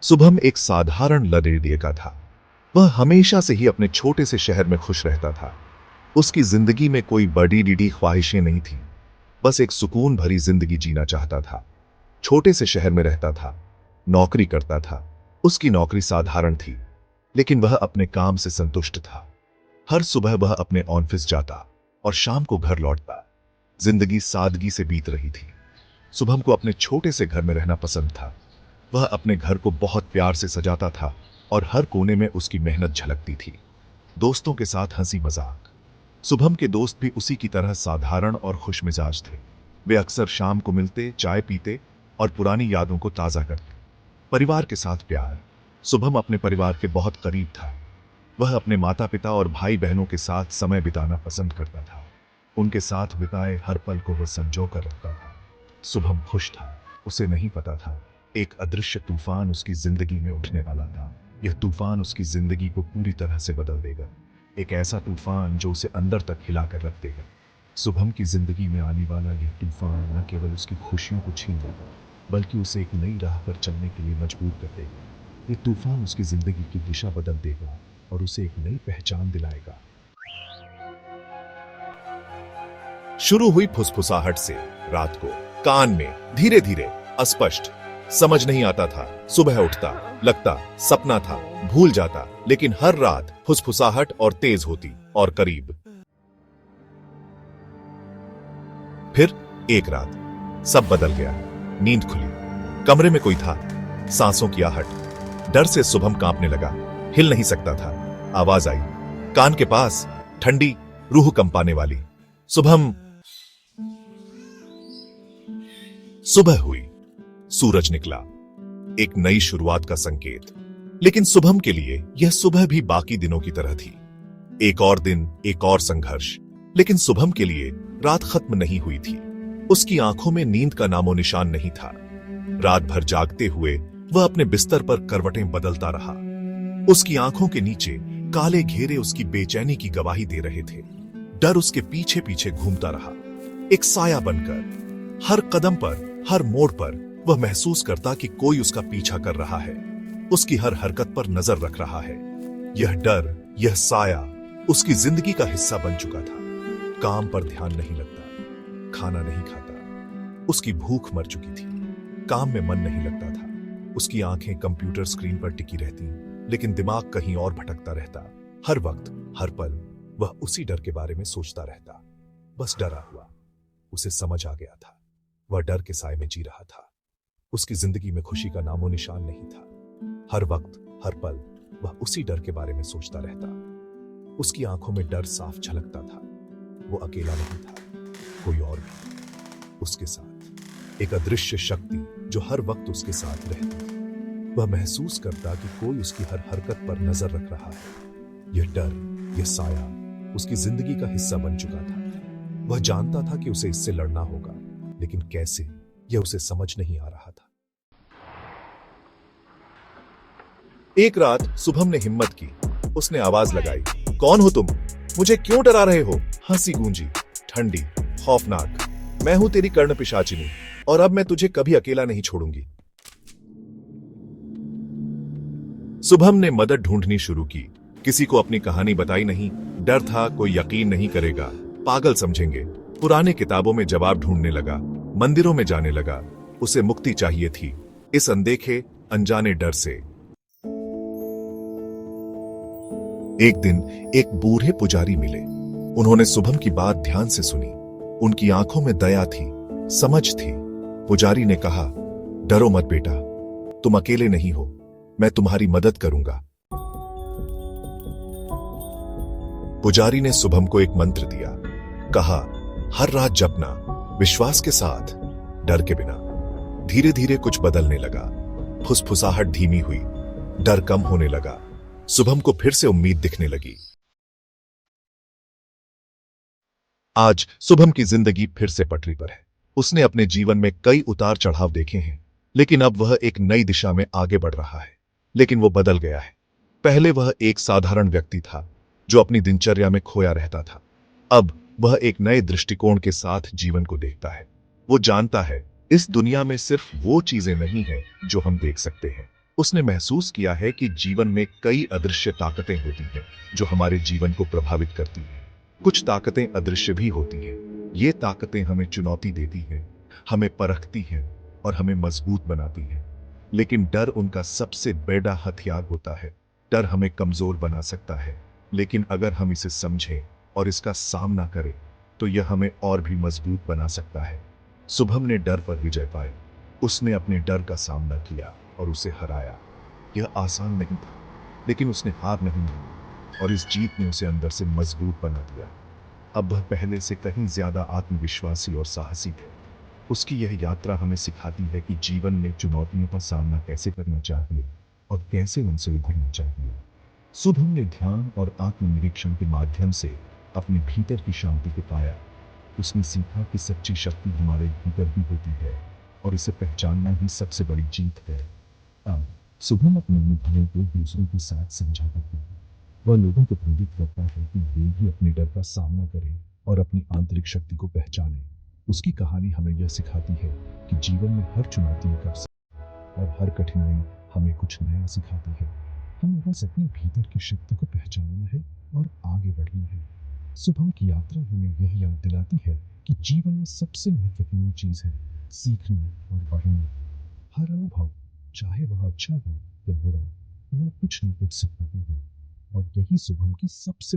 शुभम एक साधारण लड़ेरिए का था। वह हमेशा से ही अपने छोटे से शहर में खुश रहता था। उसकी जिंदगी में कोई बड़ी डीडी ख्वाहिशें नहीं थी, बस एक सुकून भरी जिंदगी जीना चाहता था। छोटे से शहर में रहता था, नौकरी करता था। उसकी नौकरी साधारण थी, लेकिन वह अपने काम से संतुष्ट था। हर सुबह वह अपने ऑफिस जाता और शाम को घर लौटता। जिंदगी सादगी से बीत रही थी। शुभम को अपने छोटे से घर में रहना पसंद था। वह अपने घर को बहुत प्यार से सजाता था और हर कोने में उसकी मेहनत झलकती थी। दोस्तों के साथ हंसी मजाक। शुभम के दोस्त भी उसी की तरह साधारण और खुशमिजाज थे। वे अक्सर शाम को मिलते, चाय पीते और पुरानी यादों को ताज़ा करते। परिवार के साथ प्यार। शुभम अपने परिवार के बहुत करीब था। वह अपने माता पिता और भाई बहनों के साथ समय बिताना पसंद करता था। उनके साथ बिताए हर पल को वह संजो कर रखता था। शुभम खुश था। उसे नहीं पता था, एक अदृश्य तूफान उसकी जिंदगी में उठने वाला था। यह तूफान उसकी जिंदगी को पूरी तरह से बदल देगा। एक ऐसा तूफान जो उसे अंदर तक हिला कर रख देगा। शुभम की जिंदगी में आने वाला यह तूफान न केवल उसकी खुशियों को छीन लेगा, बल्कि उसे एक नई राह पर चलने के लिए मजबूर कर देगा। यह तूफान उसकी जिंदगी की दिशा बदल देगा और उसे एक नई पहचान दिलाएगा। शुरू हुई फुसफुसाहट से। रात को कान में धीरे धीरे, अस्पष्ट, समझ नहीं आता था। सुबह उठता, लगता सपना था, भूल जाता, लेकिन हर रात फुसफुसाहट और तेज होती और करीब। फिर एक रात सब बदल गया। नींद खुली, कमरे में कोई था, सांसों की आहट। डर से शुभम कांपने लगा, हिल नहीं सकता था। आवाज आई, कान के पास, ठंडी, रूह कंपाने वाली। शुभम। सुबह हुई, सूरज निकला, एक नई शुरुआत का संकेत। लेकिन शुभम के लिए यह सुबह भी बाकी दिनों की तरह थी। एक और दिन, एक और संघर्ष। लेकिन शुभम के लिए रात खत्म नहीं हुई थी। उसकी आंखों में नींद का नामो निशान नहीं था। रात भर जागते हुए वह अपने बिस्तर पर करवटें बदलता रहा। उसकी आंखों के नीचे काले घेरे उसकी बेचैनी की गवाही दे रहे थे। डर उसके पीछे पीछे घूमता रहा, एक साया बनकर। हर कदम पर, हर मोड़ पर वह महसूस करता कि कोई उसका पीछा कर रहा है, उसकी हर हरकत पर नजर रख रहा है। यह डर, यह साया उसकी जिंदगी का हिस्सा बन चुका था। काम पर ध्यान नहीं लगता, खाना नहीं खाता, उसकी भूख मर चुकी थी। काम में मन नहीं लगता था, उसकी आंखें कंप्यूटर स्क्रीन पर टिकी रहती, लेकिन दिमाग कहीं और भटकता रहता। हर वक्त, हर पल वह उसी डर के बारे में सोचता रहता। बस डरा हुआ। उसे समझ आ गया था, वह डर के साए में जी रहा था। उसकी जिंदगी में खुशी का नामो निशान नहीं था। हर वक्त, हर पल वह उसी डर के बारे में सोचता रहता। उसकी आंखों में डर साफ झलकता था। वो अकेला नहीं था, कोई और भी उसके साथ, एक अदृश्य शक्ति जो हर वक्त उसके साथ रहती थी। वह महसूस करता कि कोई उसकी हर हरकत पर नजर रख रहा है। यह डर, यह साया उसकी जिंदगी का हिस्सा बन चुका था। वह जानता था कि उसे इससे लड़ना होगा, लेकिन कैसे, यह उसे समझ नहीं आ रहा था। एक रात शुभम ने हिम्मत की। उसने आवाज लगाई, कौन हो तुम? मुझे क्यों डरा रहे हो? हंसी गूंजी, ठंडी, खौफनाक। मैं हूं तेरी कर्ण पिशाचिनी, और अब मैं तुझे कभी अकेला नहीं छोड़ूंगी। शुभम ने मदद ढूंढनी शुरू की। किसी को अपनी कहानी बताई नहीं। डर था कोई यकीन नहीं करेगा, पागल समझेंगे। पुराने किताबों में जवाब ढूंढने लगा, मंदिरों में जाने लगा। उसे मुक्ति चाहिए थी इस अनदेखे, अनजाने डर से। एक दिन एक बूढ़े पुजारी मिले। उन्होंने शुभम की बात ध्यान से सुनी। उनकी आंखों में दया थी, समझ थी। पुजारी ने कहा, डरो मत बेटा, तुम अकेले नहीं हो, मैं तुम्हारी मदद करूंगा। पुजारी ने शुभम को एक मंत्र दिया। कहा, हर रात जपना, विश्वास के साथ, डर के बिना। धीरे धीरे कुछ बदलने लगा। फुसफुसाहट धीमी हुई, डर कम होने लगा। शुभम को फिर से उम्मीद दिखने लगी। आज शुभम की जिंदगी फिर से पटरी पर है। उसने अपने जीवन में कई उतार चढ़ाव देखे हैं, लेकिन अब वह एक नई दिशा में आगे बढ़ रहा है। लेकिन वो बदल गया है। पहले वह एक साधारण व्यक्ति था जो अपनी दिनचर्या में खोया रहता था। अब वह एक नए दृष्टिकोण के साथ जीवन को देखता है। वो जानता है, इस दुनिया में सिर्फ वो चीजें नहीं हैं जो हम देख सकते हैं, उसने महसूस किया है कि जीवन में कई अदृश्य ताकतें होती हैं जो हमारे जीवन को प्रभावित करती हैं। कुछ ताकतें अदृश्य भी होती हैं। ये ताकतें हमें चुनौती देती हैं, हमें परखती हैं और हमें मजबूत बनाती हैं। लेकिन डर उनका सबसे बड़ा हथियार होता है। डर हमें कमजोर बना सकता है, लेकिन अगर हम इसे समझें और इसका सामना करें तो यह हमें और भी मजबूत बना सकता है। शुभम ने डर पर विजय पाई। उसने अपने डर का सामना किया और उसे हराया। यह आसान नहीं था, लेकिन उसने हार नहीं मानी और इस जीत ने उसे अंदर से मजबूत बना दिया। अब वह पहले से कहीं ज्यादा आत्मविश्वासी और साहसी है। उसकी यह यात्रा हमें सिखाती है कि जीवन में चुनौतियों का सामना कैसे करना चाहिए और कैसे उनसे उभरना चाहिए। शुभम ने ध्यान और आत्मनिरीक्षण के माध्यम से अपने भीतर की शांति को पाया। उसने सीखा कि सच्ची शक्ति हमारे भीतर ही होती है और इसे पहचानना ही सबसे बड़ी जीत है। अब शुभम अपने अनुभवों को दूसरों के साथ साझा करता है। वह लोगों को प्रेरित करता है कि वे भी अपने डर का सामना करें और अपनी आंतरिक शक्ति को पहचानें। उसकी कहानी हमें यह सिखाती है कि जीवन में हर चुनौती एक अवसर और हर कठिनाई हमें कुछ नया सिखाती है। हमें बस अपने भीतर की शक्ति को पहचानना है और आगे बढ़ना है। शुभम की यात्रा हमें यह याद दिलाती है कि जीवन में सबसे महत्वपूर्ण चीज है सीखना और बढ़ना। हर अनुभव, चाहे वह अच्छा हो या बुरा, हमें कुछ न कुछ सिखाता है और यही शुभम की सबसे